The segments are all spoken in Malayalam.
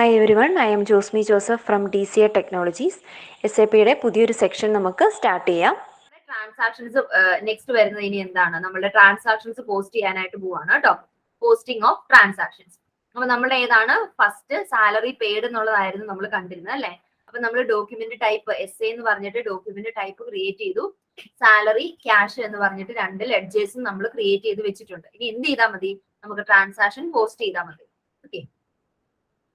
Hi everyone, I am Josmi Joseph from DCA Technologies. SAPയുടെ പുതിയൊരു സെക്ഷൻ നമുക്ക് സ്റ്റാർട്ട് ചെയ്യാം. ട്രാൻസാക്ഷൻസ് നെക്സ്റ്റ് വരുന്നത് ഇനി എന്താണ്? നമ്മുടെ ട്രാൻസാക്ഷൻസ് പോസ്റ്റ് ചെയ്യാനായിട്ട് പോവാണ് കേട്ടോ. Posting of transactions. അപ്പൊ നമ്മുടെ ഏതാണ്? ഫസ്റ്റ് സാലറി പെയ്ഡ് എന്നുള്ളതായിരുന്നു നമ്മൾ കണ്ടിരുന്നത് അല്ലെ. അപ്പൊ നമ്മൾ ഡോക്യുമെന്റ് ടൈപ്പ് SA എന്ന് പറഞ്ഞിട്ട് ഡോക്യുമെന്റ് ടൈപ്പ് ക്രിയേറ്റ് ചെയ്തു. സാലറി ക്യാഷ് എന്ന് പറഞ്ഞിട്ട് രണ്ട് ലെഡ്ജേഴ്സും നമ്മൾ ക്രിയേറ്റ് ചെയ്ത് വെച്ചിട്ടുണ്ട്. ഇനി എന്ത് ചെയ്താൽ മതി? നമുക്ക് ട്രാൻസാക്ഷൻ പോസ്റ്റ് ചെയ്താൽ മതി. ഓക്കെ,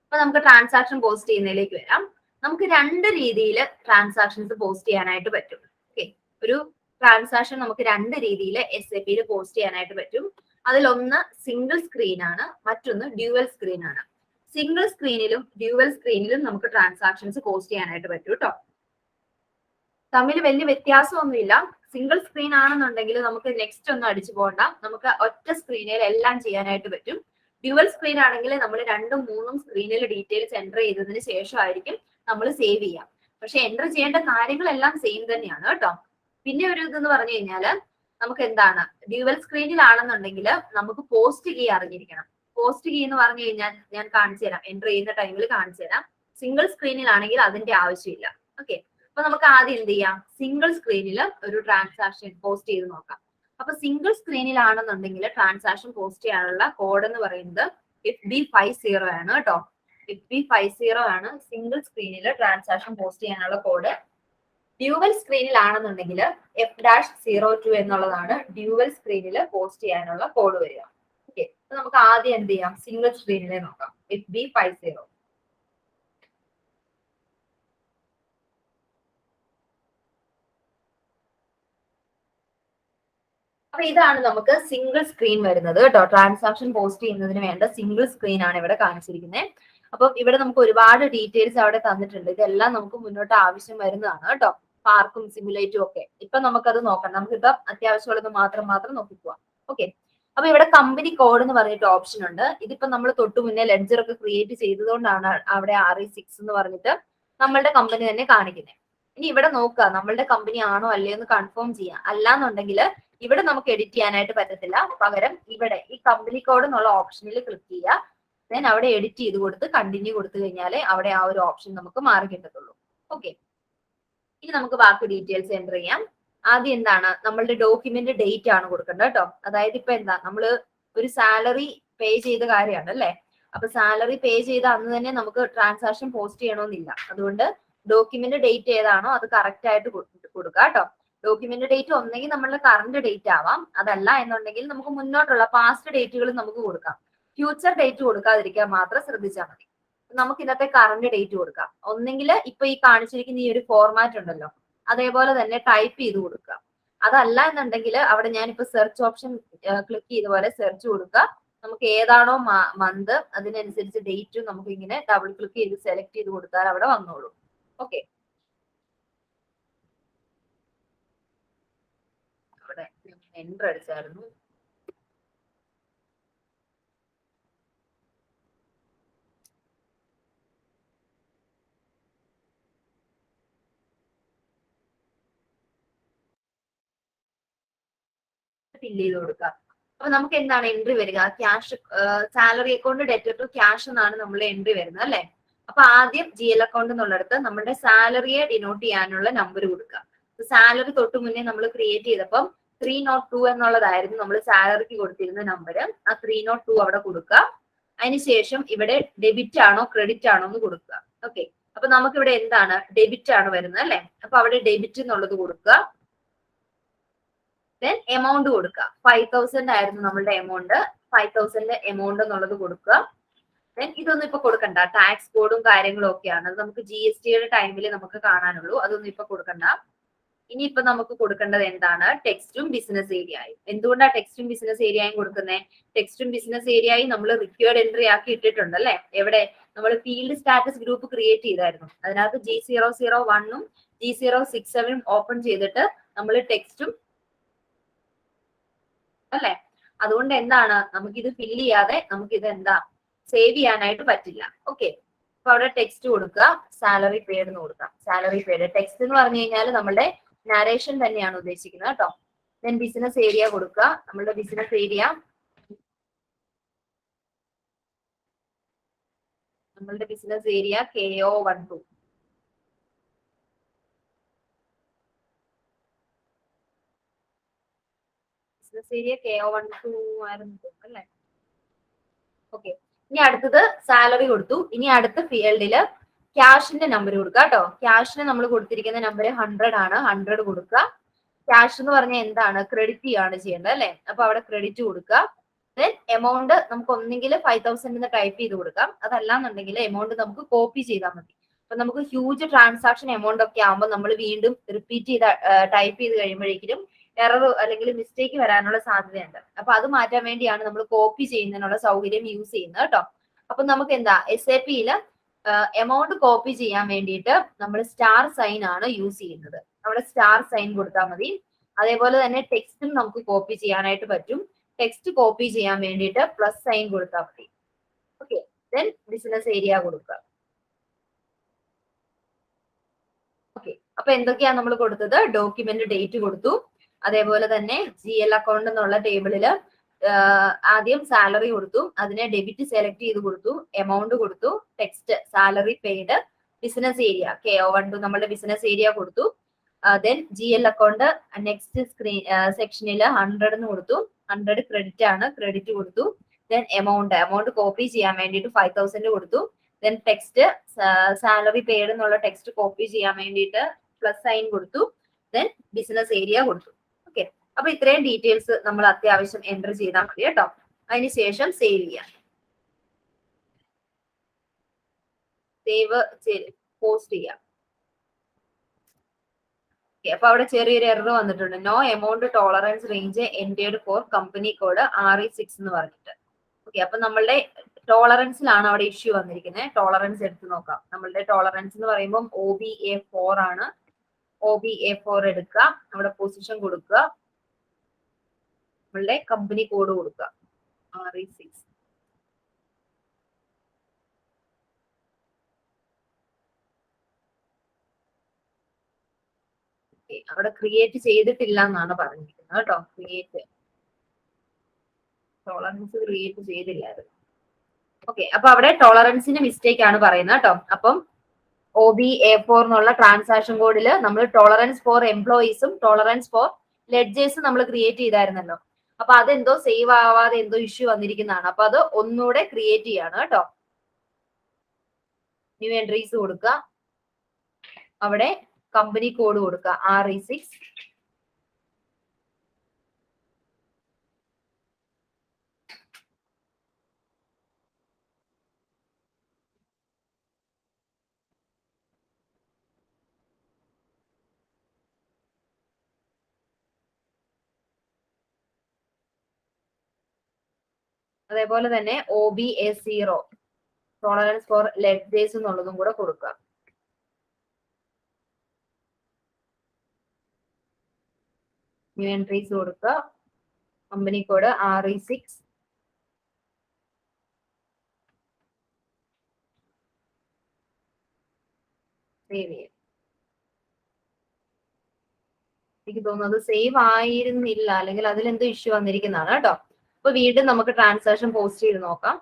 അപ്പൊ നമുക്ക് ട്രാൻസാക്ഷൻ പോസ്റ്റ് ചെയ്യുന്നതിലേക്ക് വരാം. നമുക്ക് രണ്ട് രീതിയിൽ ട്രാൻസാക്ഷൻസ് പോസ്റ്റ് ചെയ്യാനായിട്ട് പറ്റും. ഓക്കെ, ഒരു ട്രാൻസാക്ഷൻ നമുക്ക് രണ്ട് രീതിയിൽ SAPയിൽ പോസ്റ്റ് ചെയ്യാനായിട്ട് പറ്റും. അതിലൊന്ന് സിംഗിൾ സ്ക്രീൻ ആണ്, മറ്റൊന്ന് ഡ്യുവൽ സ്ക്രീൻ ആണ്. സിംഗിൾ സ്ക്രീനിലും ഡ്യുവൽ സ്ക്രീനിലും നമുക്ക് ട്രാൻസാക്ഷൻസ് പോസ്റ്റ് ചെയ്യാനായിട്ട് പറ്റും കേട്ടോ. തമ്മിൽ വലിയ വ്യത്യാസമൊന്നുമില്ല. സിംഗിൾ സ്ക്രീൻ ആണെന്നുണ്ടെങ്കിൽ നമുക്ക് നെക്സ്റ്റ് ഒന്നും അടിച്ചു പോകണ്ട, നമുക്ക് ഒറ്റ സ്ക്രീനിൽ എല്ലാം ചെയ്യാനായിട്ട് പറ്റും. ഡ്യുവൽ സ്ക്രീൻ ആണെങ്കിൽ നമ്മൾ രണ്ടും മൂന്നും സ്ക്രീനിൽ ഡീറ്റെയിൽസ് എൻ്റർ ചെയ്തതിന് ശേഷമായിരിക്കും നമ്മൾ സേവ് ചെയ്യാം. പക്ഷെ എൻ്റർ ചെയ്യേണ്ട കാര്യങ്ങളെല്ലാം സെയിം തന്നെയാണ് കേട്ടോ. പിന്നെ ഒരു ഇതെന്ന് പറഞ്ഞു കഴിഞ്ഞാൽ നമുക്ക് എന്താണ്, ഡ്യുവൽ സ്ക്രീനിലാണെന്നുണ്ടെങ്കിൽ നമുക്ക് പോസ്റ്റ് കീ അറിഞ്ഞിരിക്കണം. പോസ്റ്റ് കീ എന്ന് പറഞ്ഞു കഴിഞ്ഞാൽ ഞാൻ കാണിച്ചു തരാം, എൻ്റർ ചെയ്യുന്ന ടൈമിൽ കാണിച്ചു തരാം. സിംഗിൾ സ്ക്രീനിലാണെങ്കിൽ അതിന്റെ ആവശ്യമില്ല. ഓക്കെ, അപ്പൊ നമുക്ക് ആദ്യം എന്ത് ചെയ്യാം, സിംഗിൾ സ്ക്രീനിൽ ഒരു ട്രാൻസാക്ഷൻ പോസ്റ്റ് ചെയ്ത് നോക്കാം. അപ്പൊ സിംഗിൾ സ്ക്രീനിലാണെന്നുണ്ടെങ്കിൽ ട്രാൻസാക്ഷൻ പോസ്റ്റ് ചെയ്യാനുള്ള കോഡ് എന്ന് പറയുന്നത് FB50 ആണ് കേട്ടോ. FB50 ആണ് സിംഗിൾ സ്ക്രീനിൽ ട്രാൻസാക്ഷൻ പോസ്റ്റ് ചെയ്യാനുള്ള കോഡ്. ഡ്യുവൽ സ്ക്രീനിലാണെന്നുണ്ടെങ്കിൽ F-02 എന്നുള്ളതാണ് ഡ്യുവൽ സ്ക്രീനിൽ പോസ്റ്റ് ചെയ്യാനുള്ള കോഡ് വരിക. ഓക്കെ, അപ്പൊ നമുക്ക് ആദ്യം എന്ത് ചെയ്യാം, സിംഗിൾ സ്ക്രീനിലെ നോക്കാം. FB50. അപ്പൊ ഇതാണ് നമുക്ക് സിംഗിൾ സ്ക്രീൻ വരുന്നത് കേട്ടോ. ട്രാൻസാക്ഷൻ പോസ്റ്റ് ചെയ്യുന്നതിന് വേണ്ട സിംഗിൾ സ്ക്രീൻ ആണ് ഇവിടെ കാണിച്ചിരിക്കുന്നത്. അപ്പം ഇവിടെ നമുക്ക് ഒരുപാട് ഡീറ്റെയിൽസ് അവിടെ തന്നിട്ടുണ്ട്. ഇതെല്ലാം നമുക്ക് മുന്നോട്ട് ആവശ്യം വരുന്നതാണ് കേട്ടോ. പാർക്കും സിമുലേറ്റും ഒക്കെ. ഇപ്പൊ നമുക്കത് നോക്കാം. നമുക്കിപ്പോ അത്യാവശ്യമുള്ളത് മാത്രം നോക്കിപ്പോവാം. ഓക്കെ, അപ്പൊ ഇവിടെ കമ്പനി കോഡ് എന്ന് പറഞ്ഞിട്ട് ഓപ്ഷൻ ഉണ്ട്. ഇതിപ്പോ നമ്മൾ തൊട്ടു മുന്നേ ലെഡ്ജർ ഒക്കെ ക്രിയേറ്റ് ചെയ്തതുകൊണ്ടാണ് അവിടെ RE6 എന്ന് പറഞ്ഞിട്ട് നമ്മളുടെ കമ്പനി തന്നെ കാണിക്കുന്നത്. ഇനി ഇവിടെ നോക്കുക, നമ്മളുടെ കമ്പനി ആണോ അല്ലയോ എന്ന് കൺഫേം ചെയ്യാം. അല്ലാന്നുണ്ടെങ്കിൽ ഇവിടെ നമുക്ക് എഡിറ്റ് ചെയ്യാനായിട്ട് പറ്റത്തില്ല. പകരം ഇവിടെ ഈ കമ്പനി കോഡ് എന്നുള്ള ഓപ്ഷനിൽ ക്ലിക്ക് ചെയ്യുക. ദെൻ അവിടെ എഡിറ്റ് ചെയ്ത് കൊടുത്ത് കണ്ടിന്യൂ കൊടുത്തു കഴിഞ്ഞാൽ അവിടെ ആ ഒരു ഓപ്ഷൻ നമുക്ക് മാറി കിട്ടത്തുള്ളൂ. ഓക്കെ, ഇനി നമുക്ക് ബാക്കി ഡീറ്റെയിൽസ് എൻ്റർ ചെയ്യാം. ആദ്യം എന്താണ്, നമ്മളുടെ ഡോക്യുമെന്റ് ഡേറ്റ് ആണ് കൊടുക്കേണ്ടത് കേട്ടോ. അതായത് ഇപ്പൊ എന്താ, നമ്മൾ ഒരു സാലറി പേ ചെയ്ത കാര്യമാണ് അല്ലെ. അപ്പൊ സാലറി പേ ചെയ്ത അന്ന് തന്നെ നമുക്ക് ട്രാൻസാക്ഷൻ പോസ്റ്റ് ചെയ്യണമെന്നില്ല. അതുകൊണ്ട് ഡോക്യുമെന്റ് ഡേറ്റ് ഏതാണോ അത് കറക്റ്റ് ആയിട്ട് കൊടുക്കുക കേട്ടോ. ഡോക്യുമെന്റ് ഡേറ്റ് ഒന്നെങ്കിൽ നമ്മളുടെ കറന്റ് ഡേറ്റ് ആവാം, അതല്ല എന്നുണ്ടെങ്കിൽ നമുക്ക് മുന്നോട്ടുള്ള പാസ്റ്റ് ഡേറ്റുകൾ നമുക്ക് കൊടുക്കാം. ഫ്യൂച്ചർ ഡേറ്റ് കൊടുക്കാതിരിക്കാൻ മാത്രം ശ്രദ്ധിച്ചാൽ മതി. നമുക്ക് ഇന്നത്തെ കറന്റ് ഡേറ്റ് കൊടുക്കാം. ഒന്നെങ്കിൽ ഇപ്പൊ ഈ കാണിച്ചിരിക്കുന്ന ഈ ഒരു ഫോർമാറ്റ് ഉണ്ടല്ലോ, അതേപോലെ തന്നെ ടൈപ്പ് ചെയ്ത് കൊടുക്കുക. അതല്ല എന്നുണ്ടെങ്കിൽ അവിടെ ഞാനിപ്പോ സെർച്ച് ഓപ്ഷൻ ക്ലിക്ക് ചെയ്ത പോലെ സെർച്ച് കൊടുക്കുക. നമുക്ക് ഏതാണോ മന്ത് അതിനനുസരിച്ച് ഡേറ്റും നമുക്ക് ഇങ്ങനെ ഡബിൾ ക്ലിക്ക് ചെയ്ത് സെലക്ട് ചെയ്ത് കൊടുത്താൽ അവിടെ വന്നോളൂ. ഓക്കെ, അവിടെ എൻ്റർ അടിച്ചായിരുന്നു. ഫില്ല് ചെയ്ത് കൊടുക്കുക. അപ്പൊ നമുക്ക് എന്താണ് എൻട്രി വരിക, cash salary account debtor to cash എന്നാണ് നമ്മൾ എൻട്രി വരുന്നത് അല്ലെ. അപ്പൊ ആദ്യം GL അക്കൗണ്ട് എന്നുള്ളിടത്ത് നമ്മുടെ സാലറിയെ ഡിനോട്ട് ചെയ്യാനുള്ള നമ്പർ കൊടുക്കുക. സാലറി തൊട്ട് മുന്നേ നമ്മൾ ക്രിയേറ്റ് ചെയ്തപ്പം 302 എന്നുള്ളതായിരുന്നു നമ്മൾ സാലറിക്ക് കൊടുത്തിരുന്ന നമ്പർ. ആ 302 അവിടെ കൊടുക്കുക. അതിനുശേഷം ഇവിടെ ഡെബിറ്റ് ആണോ ക്രെഡിറ്റ് ആണോ എന്ന് കൊടുക്കുക. ഓക്കെ, അപ്പൊ നമുക്ക് ഇവിടെ എന്താണ്, ഡെബിറ്റ് ആണ് വരുന്നത് അല്ലെ. അപ്പൊ അവിടെ ഡെബിറ്റ് എന്നുള്ളത് കൊടുക്കുക. ദെൻ എമൗണ്ട് കൊടുക്കുക. 5000 ആയിരുന്നു നമ്മളുടെ എമൗണ്ട്. 5000 എമൗണ്ട് എന്നുള്ളത് കൊടുക്കുക. ദെൻ ഇതൊന്നും ഇപ്പൊ കൊടുക്കണ്ട, ടാക്സ് കോഡും കാര്യങ്ങളും ഒക്കെയാണ്. അത് നമുക്ക് GSTയുടെ ടൈമിൽ നമുക്ക് കാണാനുള്ളൂ. അതൊന്നും ഇപ്പൊ കൊടുക്കണ്ട. ഇനിയിപ്പോ നമുക്ക് കൊടുക്കേണ്ടത് എന്താണ്, ടെക്സ്റ്റും ബിസിനസ് ഏരിയയും. എന്തുകൊണ്ടാണ് ടെക്സ്റ്റും ബിസിനസ് ഏരിയയും കൊടുക്കുന്നത്? ടെക്സ്റ്റും ബിസിനസ് ഏരിയയും നമ്മൾ റിക്വയർഡ് എൻട്രി ആക്കി ഇട്ടിട്ടുണ്ട് അല്ലെ. എവിടെ, നമ്മൾ ഫീൽഡ് സ്റ്റാറ്റസ് ഗ്രൂപ്പ് ക്രിയേറ്റ് ചെയ്തായിരുന്നു. അതിനകത്ത് G001 G067 ഓപ്പൺ ചെയ്തിട്ട് നമ്മൾ ടെക്സ്റ്റും അല്ലെ. അതുകൊണ്ട് എന്താണ്, നമുക്കിത് ഫില്ല് ചെയ്യാതെ നമുക്കിത് എന്താ സേവ് ചെയ്യാനായിട്ട് പറ്റില്ല. ഓക്കെ, അപ്പൊ അവിടെ ടെക്സ്റ്റ് കൊടുക്കുക, സാലറി പെയ്ഡ് എന്ന് കൊടുക്കാം. സാലറി പെയ്ഡ് ടെക്സ്റ്റ് എന്ന് പറഞ്ഞു കഴിഞ്ഞാൽ നമ്മളുടെ നരേഷൻ തന്നെയാണ് ഉദ്ദേശിക്കുന്നത് കേട്ടോ. ദെൻ ബിസിനസ് ഏരിയ കൊടുക്കുക. നമ്മളുടെ ബിസിനസ് ഏരിയ നമ്മളുടെ business area KO12. Business area KO12 ആയിരുന്നു അല്ലേ? ഓക്കെ. ഇനി അടുത്തത് സാലറി കൊടുത്തു. ഇനി അടുത്ത ഫീൽഡില് ക്യാഷിന്റെ നമ്പർ കൊടുക്കുക കേട്ടോ. ക്യാഷിന് നമ്മൾ കൊടുത്തിരിക്കുന്ന നമ്പർ 100 ആണ്. 100 കൊടുക്കുക. ക്യാഷ് എന്ന് പറഞ്ഞാൽ എന്താണ്? ക്രെഡിറ്റ് ചെയ്യാണ് ചെയ്യേണ്ടത് അല്ലെ? അപ്പൊ അവിടെ ക്രെഡിറ്റ് കൊടുക്കുക. ദെൻ എമൗണ്ട് നമുക്ക് ഒന്നെങ്കിൽ 5000 എന്ന് ടൈപ്പ് ചെയ്ത് കൊടുക്കാം. അതല്ലാന്നുണ്ടെങ്കിൽ എമൗണ്ട് നമുക്ക് കോപ്പി ചെയ്താൽ മതി. അപ്പൊ നമുക്ക് ഹ്യൂജ് ട്രാൻസാക്ഷൻ എമൗണ്ട് ഒക്കെ ആകുമ്പോൾ നമ്മൾ വീണ്ടും റിപ്പീറ്റ് ചെയ്ത് ടൈപ്പ് ചെയ്ത് കഴിയുമ്പോഴേക്കും എറർ അല്ലെങ്കിൽ മിസ്റ്റേക്ക് വരാനുള്ള സാധ്യതയുണ്ട്. അപ്പൊ അത് മാറ്റാൻ വേണ്ടിയാണ് നമ്മൾ കോപ്പി ചെയ്യുന്നതിനുള്ള സൗകര്യം യൂസ് ചെയ്യുന്നത് കേട്ടോ. അപ്പൊ നമുക്ക് എന്താ SAPയിൽ എമൗണ്ട് കോപ്പി ചെയ്യാൻ വേണ്ടിയിട്ട് നമ്മൾ സ്റ്റാർ സൈൻ ആണ് യൂസ് ചെയ്യുന്നത്. അവിടെ സ്റ്റാർ സൈൻ കൊടുത്താൽ മതി. അതേപോലെ തന്നെ ടെക്സ്റ്റും നമുക്ക് കോപ്പി ചെയ്യാനായിട്ട് പറ്റും. ടെക്സ്റ്റ് കോപ്പി ചെയ്യാൻ വേണ്ടിയിട്ട് പ്ലസ് സൈൻ കൊടുത്താൽ മതി. ഓക്കെ. ദെൻ ബിസിനസ് ഏരിയ കൊടുക്കുക. ഓക്കെ. അപ്പൊ എന്തൊക്കെയാ നമ്മൾ കൊടുത്തത്? ഡോക്യുമെന്റ് ഡേറ്റ് കൊടുത്തു. അതേപോലെ തന്നെ GL അക്കൗണ്ട് എന്നുള്ള ടേബിളില് ആദ്യം സാലറി കൊടുത്തു. അതിനെ ഡെബിറ്റ് സെലക്ട് ചെയ്ത് കൊടുത്തു. എമൗണ്ട് കൊടുത്തു. Text salary paid. Business area KO12 നമ്മുടെ ബിസിനസ് ഏരിയ കൊടുത്തു. Then GL account next screen സെക്ഷനിൽ 100 എന്ന് കൊടുത്തു. 100 ക്രെഡിറ്റ് ആണ്. ക്രെഡിറ്റ് കൊടുത്തു. ദെൻ എമൗണ്ട് കോപ്പി ചെയ്യാൻ വേണ്ടിയിട്ട് 5000 കൊടുത്തു. ദെൻ ടെക്സ്റ്റ് സാലറി പെയ്ഡ് എന്നുള്ള ടെക്സ്റ്റ് കോപ്പി ചെയ്യാൻ വേണ്ടിയിട്ട് പ്ലസ് സൈൻ കൊടുത്തു. ദെൻ ബിസിനസ് ഏരിയ കൊടുത്തു. ഓക്കെ. അപ്പൊ ഇത്രയും ഡീറ്റെയിൽസ് നമ്മൾ അത്യാവശ്യം എൻ്റർ ചെയ്താൽ മതി കേട്ടോ. അതിനുശേഷം സേവ് ചെയ്യാം. സേവ് പോസ്റ്റ് ചെയ്യാം. അപ്പൊ അവിടെ ചെറിയൊരു എറർ വന്നിട്ടുണ്ട്. No amount tolerance range entered for company code RE6 എന്ന് പറഞ്ഞിട്ട്. ഓക്കെ. അപ്പൊ നമ്മളുടെ ടോളറൻസിലാണ് അവിടെ ഇഷ്യൂ വന്നിരിക്കുന്നത്. ടോളറൻസ് എടുത്ത് നോക്കാം. നമ്മളുടെ ടോളറൻസ് എന്ന് പറയുമ്പോൾ OBA4 ആണ്. OBA4 എടുക്കുക. നമ്മുടെ പൊസിഷൻ കൊടുക്കുക. നമ്മളുടെ കമ്പനി കോഡ് കൊടുക്കുക RE6. അവിടെ ക്രിയേറ്റ് ചെയ്തിട്ടില്ല എന്നാണ് പറഞ്ഞിരിക്കുന്നത് കേട്ടോ. ടോളറൻസ് ക്രിയേറ്റ് ചെയ്തില്ലായിരുന്നു. ഓക്കെ. അപ്പൊ അവിടെ ടോളറൻസിന്റെ മിസ്റ്റേക്ക് ആണ് പറയുന്നത് കേട്ടോ. അപ്പം OBA4 എന്നുള്ള ട്രാൻസാക്ഷൻ കോഡിൽ നമ്മൾ ടോളറൻസ് ഫോർ എംപ്ലോയീസും ടോളറൻസ് ഫോർ ലെഡ്ജേഴ്സും നമ്മൾ ക്രിയേറ്റ് ചെയ്തായിരുന്നല്ലോ. അപ്പൊ അതെന്തോ സേവ് ആവാതെ എന്തോ ഇഷ്യൂ വന്നിരിക്കുന്നതാണ്. അപ്പൊ അത് ഒന്നുകൂടെ ക്രിയേറ്റ് ചെയ്യാണ് കേട്ടോ. ന്യൂ എൻട്രീസ് കൊടുക്കുക. അവിടെ കമ്പനി കോഡ് കൊടുക്കുക RE6. അതേപോലെ തന്നെ OBA0 ടോളറൻസ് ഫോർ ലെഡ്ജേഴ്സ് എന്നുള്ളതും കൂടെ കൊടുക്കുക. ന്യൂ എൻട്രീസ് കൊടുക്കുക. Company code RE6. സേവ് ചെയ്യാം. എനിക്ക് തോന്നുന്നത് സേവ് ആയിരുന്നില്ല, അല്ലെങ്കിൽ അതിലെന്തോ ഇഷ്യൂ വന്നിരിക്കുന്നതാണ് കേട്ടോ. അപ്പൊ വീണ്ടും നമുക്ക് ട്രാൻസാക്ഷൻ പോസ്റ്റ് ചെയ്ത് നോക്കാം.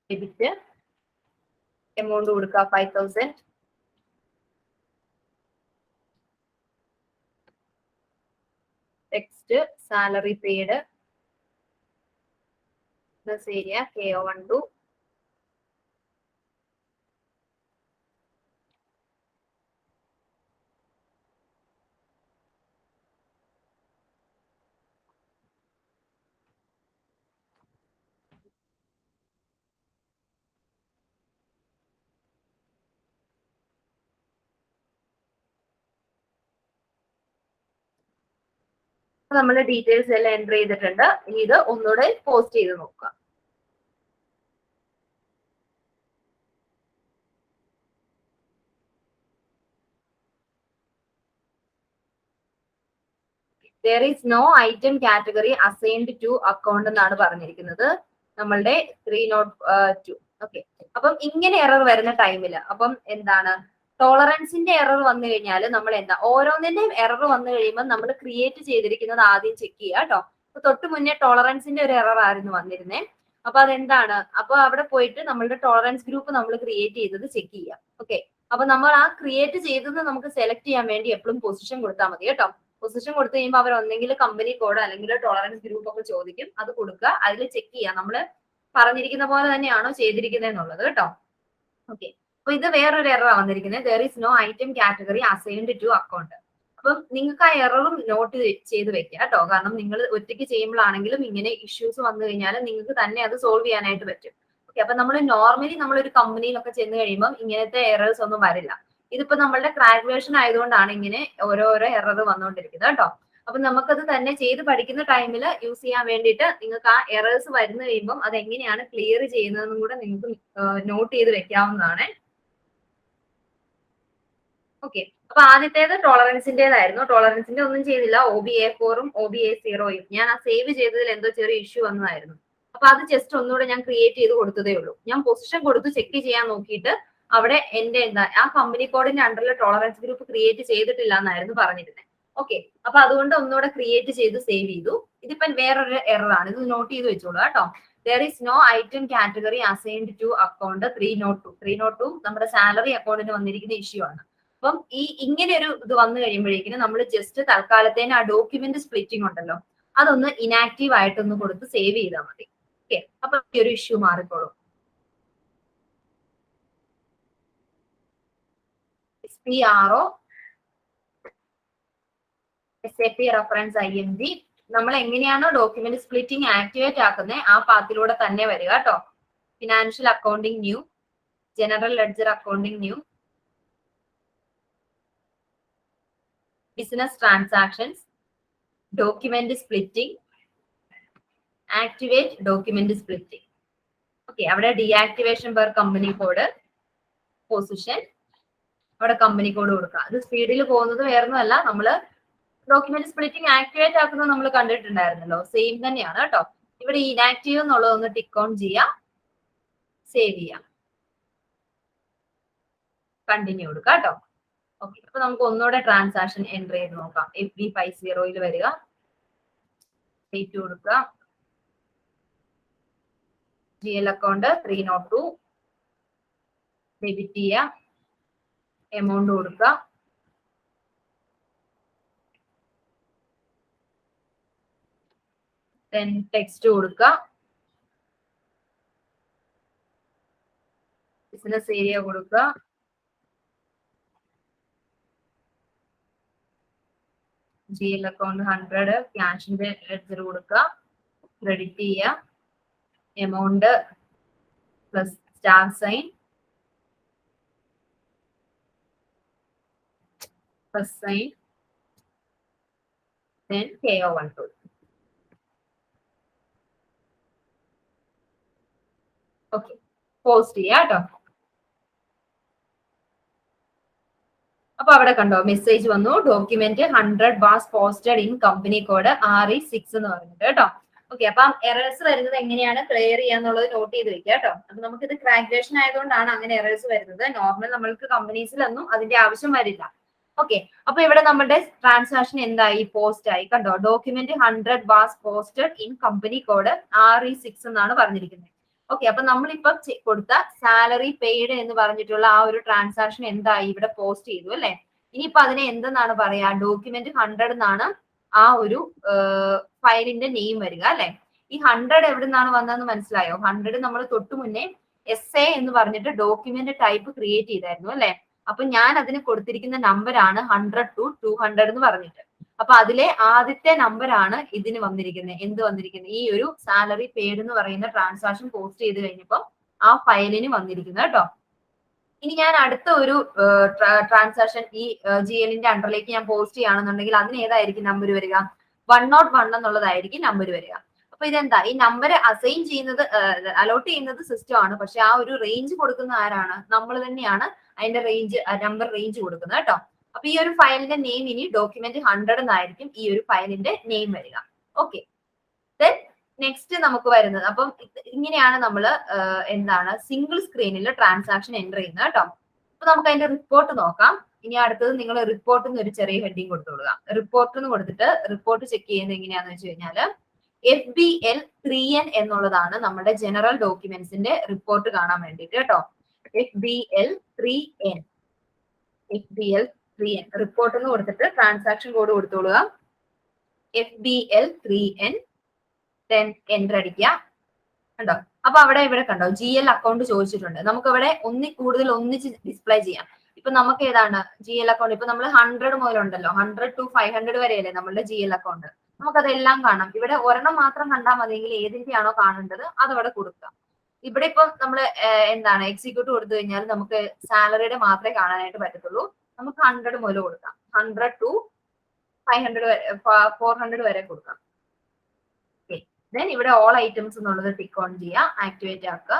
ഡെബിറ്റ് എമൗണ്ട് കൊടുക്കുക 5000. Text salary paid. Business area KO12. നമ്മൾ ഡീറ്റെയിൽസ് എല്ലാം എൻ്റർ ചെയ്തിട്ടുണ്ട്. ഇനി ഇത് ഒന്നുകൂടെ പോസ്റ്റ് ചെയ്ത് നോക്കുക. there is no item category assigned to account എന്നാണ് പറഞ്ഞിരിക്കുന്നത് നമ്മളുടെ 302. ഓക്കെ. അപ്പം ഇങ്ങനെ എറർ വരുന്ന ടൈമിൽ അപ്പം എന്താണ് ടോളറൻസിന്റെ എറർ വന്നു കഴിഞ്ഞാൽ നമ്മൾ എന്താ ഓരോന്നിന്റെയും എറർ വന്നു കഴിയുമ്പോൾ നമ്മൾ ക്രിയേറ്റ് ചെയ്തിരിക്കുന്നത് ആദ്യം ചെക്ക് ചെയ്യുക കേട്ടോ. അപ്പൊ തൊട്ട് മുന്നേ ടോളറൻസിന്റെ ഒരു എറർ ആയിരുന്നു വന്നിരുന്നേ. അപ്പൊ അതെന്താണ്, അപ്പൊ അവിടെ പോയിട്ട് നമ്മളുടെ ടോളറൻസ് ഗ്രൂപ്പ് നമ്മൾ ക്രിയേറ്റ് ചെയ്തത് ചെക്ക് ചെയ്യാം. ഓക്കെ, അപ്പൊ നമ്മൾ ആ ക്രിയേറ്റ് ചെയ്തത് നമുക്ക് സെലക്ട് ചെയ്യാൻ വേണ്ടി എപ്പോഴും പൊസിഷൻ കൊടുത്താൽ മതി കേട്ടോ. പൊസിഷൻ കൊടുത്തു കഴിയുമ്പോൾ അവർ ഒന്നെങ്കിൽ കമ്പനി കോഡ് അല്ലെങ്കിൽ ടോളറൻസ് ഗ്രൂപ്പ് ഒക്കെ ചോദിക്കും, അത് കൊടുക്കുക. അതിൽ ചെക്ക് ചെയ്യാം നമ്മൾ പറഞ്ഞിരിക്കുന്ന പോലെ തന്നെയാണോ ചെയ്തിരിക്കുന്നത് എന്നുള്ളത് കേട്ടോ. ഓക്കെ, അപ്പൊ ഇത് വേറൊരു എറർ വന്നിരിക്കുന്നത്, there is no item category assigned to account. അപ്പം നിങ്ങൾക്ക് ആ എററും നോട്ട് ചെയ്ത് വെക്കുക കേട്ടോ. കാരണം നിങ്ങൾ ഒറ്റയ്ക്ക് ചെയ്യുമ്പോഴാണെങ്കിലും ഇങ്ങനെ ഇഷ്യൂസ് വന്നു കഴിഞ്ഞാൽ നിങ്ങൾക്ക് തന്നെ അത് സോൾവ് ചെയ്യാനായിട്ട് പറ്റും. ഓക്കെ, അപ്പൊ നമ്മൾ നോർമലി നമ്മളൊരു കമ്പനിയിലൊക്കെ ചെന്ന് കഴിയുമ്പോൾ ഇങ്ങനത്തെ എറേഴ്സ് ഒന്നും വരില്ല. ഇതിപ്പോ നമ്മളുടെ ക്രാജുവേഷൻ ആയതുകൊണ്ടാണ് ഇങ്ങനെ ഓരോരോ എറർ വന്നുകൊണ്ടിരിക്കുന്നത് കേട്ടോ. അപ്പൊ നമുക്കത് തന്നെ ചെയ്ത് പഠിക്കുന്ന ടൈമിൽ യൂസ് ചെയ്യാൻ വേണ്ടിയിട്ട് നിങ്ങൾക്ക് ആ എറേഴ്സ് വരുന്നു കഴിയുമ്പോൾ അത് എങ്ങനെയാണ് ക്ലിയർ ചെയ്യുന്നതെന്നും കൂടെ നിങ്ങൾക്ക് നോട്ട് ചെയ്ത് വെക്കാവുന്നതാണ്. ഓക്കെ, അപ്പൊ ആദ്യത്തേത് ടോളറൻസിന്റേതായിരുന്നു. ടോളറൻസിന്റെ ഒന്നും ചെയ്തില്ല, OBA4ഉം OBA0യും ഞാൻ ആ സേവ് ചെയ്തതിൽ എന്തോ ചെറിയ ഇഷ്യൂ വന്നതായിരുന്നു. അപ്പൊ അത് ജസ്റ്റ് ഒന്നുകൂടെ ഞാൻ ക്രിയേറ്റ് ചെയ്ത് കൊടുത്തതേ ഉള്ളൂ. ഞാൻ പൊസിഷൻ കൊടുത്ത് ചെക്ക് ചെയ്യാൻ നോക്കിയിട്ട് അവിടെ എന്റെ എന്താ ആ കമ്പനി കോഡിന്റെ അണ്ടറിൽ ടോളറൻസ് ഗ്രൂപ്പ് ക്രിയേറ്റ് ചെയ്തിട്ടില്ല എന്നായിരുന്നു പറഞ്ഞിരുന്നത്. ഓക്കെ, അപ്പൊ അതുകൊണ്ട് ഒന്നുകൂടെ ക്രിയേറ്റ് ചെയ്ത് സേവ് ചെയ്തു. ഇതിപ്പം വേറൊരു എറർ ആണ്, ഇത് നോട്ട് ചെയ്ത് വെച്ചോളൂ കേട്ടോ. there is no item category assigned to account 302. 302 നമ്മുടെ സാലറി അക്കൗണ്ടിന് വന്നിരിക്കുന്ന ഇഷ്യൂ ആണ്. അപ്പം ഇങ്ങനെ ഒരു ഇത് വന്നു കഴിയുമ്പോഴേക്കും നമ്മൾ ജസ്റ്റ് തൽക്കാലത്തേന് ആ ഡോക്യുമെന്റ് സ്പ്ലിറ്റിംഗ് ഉണ്ടല്ലോ അതൊന്ന് ഇനാക്റ്റീവ് ആയിട്ടൊന്ന് കൊടുത്ത് സേവ് ചെയ്താൽ മതി. ഓക്കെ, അപ്പൊ ഈ ഒരു ഇഷ്യൂ മാറിക്കോളും. SPRO SAP റെഫറൻസ് IMG നമ്മൾ എങ്ങനെയാണോ ഡോക്യുമെന്റ് സ്പ്ലിറ്റിംഗ് ആക്ടിവേറ്റ് ആക്കുന്നത് ആ പാത്തിലൂടെ തന്നെ വരിക കേട്ടോ. Financial accounting new, general ledger accounting new, business transactions, document splitting, activate document splitting. Okay, അവിടെ deactivation per company code, position, അവിടെ കമ്പനി കോഡ് കൊടുക്കുക. അത് സ്പീഡിൽ പോകുന്നത് വേറൊന്നുമല്ല, നമ്മള് ഡോക്യുമെന്റ് സ്പ്ലിറ്റിംഗ് ആക്ടിവേറ്റ് ആക്കുന്നത് നമ്മൾ കണ്ടിട്ടുണ്ടായിരുന്നല്ലോ, സെയിം തന്നെയാണ് കേട്ടോ. ഇവിടെ ഇനാക്റ്റീവ് എന്നുള്ളതൊന്ന് ടിക്ക് ഓൺ ചെയ്യാം, സേവ് ചെയ്യാം, കണ്ടിന്യൂ കൊടുക്കുക കേട്ടോ. ഓക്കെ, അപ്പൊ നമുക്ക് ഒന്നുകൂടെ ട്രാൻസാക്ഷൻ എൻ്റർ ചെയ്ത് നോക്കാം. FB50 വരിക, ഡേറ്റ് കൊടുക്കുക, GL അക്കൗണ്ട് 302 ഡെബിറ്റ് ചെയ്യുക, എമൗണ്ട് കൊടുക്കുക, ടെക്സ്റ്റ് കൊടുക്കുക, ബിസിനസ് ഏരിയ കൊടുക്കുക, GL അക്കൗണ്ട് 100 ക്യാഷിന്റെ ലെഡ്ജർ കൊടുക്കുക, ക്രെഡിറ്റ് ചെയ്യുക, amount plus star sign plus sign then KO12. Okay, post ചെയ്യാം കേട്ടോ. അപ്പൊ അവിടെ കണ്ടോ മെസ്സേജ് വന്നു, document 100 was posted in company code RE6 എന്ന് പറഞ്ഞിട്ട് കേട്ടോ. ഓക്കെ, അപ്പൊ എറേഴ്സ് വരുന്നത് എങ്ങനെയാണ് ക്ലിയർ ചെയ്യാന്നുള്ളത് നോട്ട് ചെയ്ത് വെക്കുക കേട്ടോ. അപ്പൊ നമുക്കിത് ക്രാജുവേഷൻ ആയതുകൊണ്ടാണ് അങ്ങനെ എറേഴ്സ് വരുന്നത്. നോർമൽ നമ്മൾക്ക് കമ്പനീസിലൊന്നും അതിന്റെ ആവശ്യം വരില്ല. ഓക്കെ, അപ്പൊ ഇവിടെ നമ്മുടെ ട്രാൻസാക്ഷൻ എന്തായി, പോസ്റ്റ് ആയി കണ്ടോ. Document 100 was posted in company code RE6 എന്നാണ് പറഞ്ഞിരിക്കുന്നത്. ഓക്കെ, അപ്പൊ നമ്മളിപ്പോ കൊടുത്ത സാലറി പെയ്ഡ് എന്ന് പറഞ്ഞിട്ടുള്ള ആ ഒരു ട്രാൻസാക്ഷൻ എന്തായി, ഇവിടെ പോസ്റ്റ് ചെയ്തു അല്ലെ. ഇനിയിപ്പോ അതിനെ എന്തെന്നാണ് പറയാ, ഡോക്യുമെന്റ് 100 എന്നാണ് ആ ഒരു ഫയലിന്റെ നെയിം വരിക അല്ലെ. ഈ 100 എവിടെ നിന്നാണ് വന്നതെന്ന് മനസ്സിലായോ? 100 നമ്മൾ തൊട്ടു മുന്നേ SA എന്ന് പറഞ്ഞിട്ട് ഡോക്യുമെന്റ് ടൈപ്പ് ക്രിയേറ്റ് ചെയ്തായിരുന്നു അല്ലെ. അപ്പൊ ഞാൻ അതിന് കൊടുത്തിരിക്കുന്ന നമ്പർ ആണ് 100 to 200 എന്ന് പറഞ്ഞിട്ട്. അപ്പൊ അതിലെ ആദ്യത്തെ നമ്പർ ആണ് ഇതിന് വന്നിരിക്കുന്നത്. എന്ത് വന്നിരിക്കുന്നത്, ഈ ഒരു സാലറി പെയ്ഡ് എന്ന് പറയുന്ന ട്രാൻസാക്ഷൻ പോസ്റ്റ് ചെയ്ത് കഴിഞ്ഞപ്പോൾ ആ ഫയലിന് വന്നിരിക്കുന്നത് കേട്ടോ. ഇനി ഞാൻ അടുത്ത ഒരു ട്രാൻസാക്ഷൻ ഈ GLന്റെ അണ്ടറിലേക്ക് ഞാൻ പോസ്റ്റ് ചെയ്യുകയാണെന്നുണ്ടെങ്കിൽ അതിന് ഏതായിരിക്കും നമ്പർ വരിക, 101 എന്നുള്ളതായിരിക്കും നമ്പർ വരിക. അപ്പൊ ഇതെന്താ, ഈ നമ്പർ അസൈൻ ചെയ്യുന്നത് അലോട്ട് ചെയ്യുന്നത് സിസ്റ്റം ആണ്, പക്ഷെ ആ ഒരു റേഞ്ച് കൊടുക്കുന്ന ആരാണ്, നമ്മൾ തന്നെയാണ് അതിന്റെ റേഞ്ച് നമ്പർ റേഞ്ച് കൊടുക്കുന്നത് കേട്ടോ. അപ്പൊ ഈ ഒരു ഫയലിന്റെ നെയിം ഇനി ഡോക്യുമെന്റ് 100 എന്നായിരിക്കും ഈ ഒരു ഫയലിന്റെ നെയിം വരിക. ഓക്കെ, ദെൻ നെക്സ്റ്റ് നമുക്ക് വരുന്നത്, അപ്പം ഇങ്ങനെയാണ് നമ്മൾ എന്താണ് സിംഗിൾ സ്ക്രീനിൽ ട്രാൻസാക്ഷൻ എൻ്റർ ചെയ്യുന്നത് കേട്ടോ. അപ്പൊ നമുക്ക് അതിന്റെ റിപ്പോർട്ട് നോക്കാം. ഇനി അടുത്തത് നിങ്ങൾ റിപ്പോർട്ടിന് ഒരു ചെറിയ ഹെഡിങ് കൊടുത്തോളുക. റിപ്പോർട്ട് എന്ന് കൊടുത്തിട്ട് റിപ്പോർട്ട് ചെക്ക് ചെയ്യുന്നത് എങ്ങനെയാന്ന് വെച്ച് കഴിഞ്ഞാൽ FBL 3N എന്നുള്ളതാണ് നമ്മുടെ ജനറൽ ഡോക്യുമെന്റ്സിന്റെ റിപ്പോർട്ട് കാണാൻ വേണ്ടിയിട്ട് കേട്ടോ. FBL 3N റിപ്പോർട്ട് എന്ന് കൊടുത്തിട്ട് ട്രാൻസാക്ഷൻ കോഡ് കൊടുത്തോളുക. FBL 3N then എൻ്റർ അടിക്കുക. കണ്ടോ? അപ്പൊ ഇവിടെ കണ്ടോ GL അക്കൗണ്ട് ചോദിച്ചിട്ടുണ്ട്. നമുക്ക് ഇവിടെ ഒന്നിച്ച് ഡിസ്പ്ലേ ചെയ്യാം. ഇപ്പൊ നമുക്ക് ഏതാണ് GL അക്കൗണ്ട്? ഇപ്പൊ നമ്മൾ 100 മുതലുണ്ടല്ലോ, 100 to 500 വരെയല്ലേ നമ്മളുടെ GL അക്കൗണ്ട്. നമുക്കതെല്ലാം കാണാം. ഇവിടെ ഒരെണ്ണം മാത്രം കണ്ടാൽ മതിയെങ്കിൽ ഏതിന്റെയാണോ കാണേണ്ടത് അതവിടെ കൊടുക്കുക. ഇവിടെ ഇപ്പൊ നമ്മൾ എന്താണ് എക്സിക്യൂട്ട് കൊടുത്തു കഴിഞ്ഞാൽ നമുക്ക് സാലറിയുടെ മാത്രമേ കാണാനായിട്ട് പറ്റത്തുള്ളൂ. നമുക്ക് 100 മുതൽ കൊടുക്കാം. 100 to 500 വരെ 400 വരെ കൊടുക്കാം. ദെൻ ഇവിടെ ഓൾ ഐറ്റംസ് എന്നുള്ളത് ടിക്ക് ഓൺ ചെയ്യുക, ആക്ടിവേറ്റ് ആക്കുക.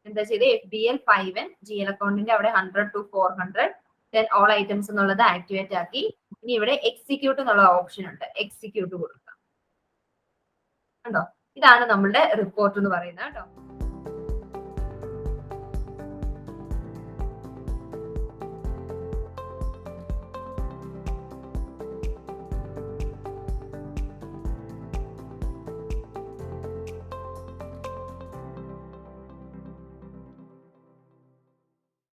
എന്താ ചെയ്ത് FBL 5N GL അക്കൗണ്ടിന്റെ അവിടെ 100 to 400 ദെൻ ഓൾ ഐറ്റംസ് എന്നുള്ളത് ആക്ടിവേറ്റ് ആക്കി. ഇനി ഇവിടെ എക്സിക്യൂട്ട് എന്നുള്ള ഓപ്ഷൻ ഉണ്ട്, എക്സിക്യൂട്ട് കൊടുക്കുക. കണ്ടോ? ഇതാണ് നമ്മളുടെ റിപ്പോർട്ട് എന്ന് പറയുന്നത് കേട്ടോ.